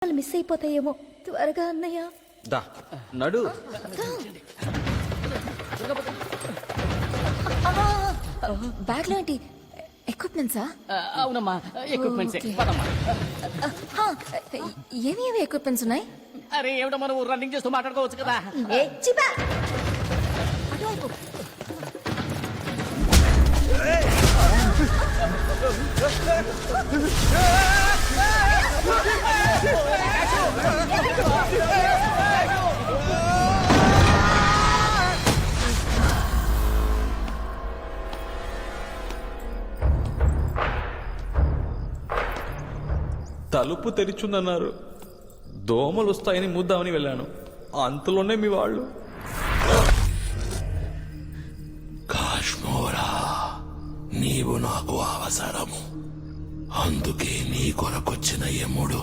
వాళ్ళు మిస్ అయిపోతాయేమో. త్వరగా అన్నయ్య. దా నడు. బ్యాగ్ లో ఏంటి? ఎక్విప్మెంట్సా? అవునమ్మా, ఎక్విప్మెంట్స్. ఏమి ఏమి ఎక్విప్మెంట్స్ ఉన్నాయి? అరే ఏమిటో మనం రన్నింగ్ చేస్తూ మాట్లాడుకోవచ్చు కదా. అటువైపు. తలుపు తెరిచుందన్నారు. దోమలు వస్తాయని ముద్దామని వెళ్ళాను. అంతలోనే మీ వాళ్ళు. కాశ్మోరా, నీవు నాకు అవసరము. అందుకే నీ కొరకొచ్చిన యముడు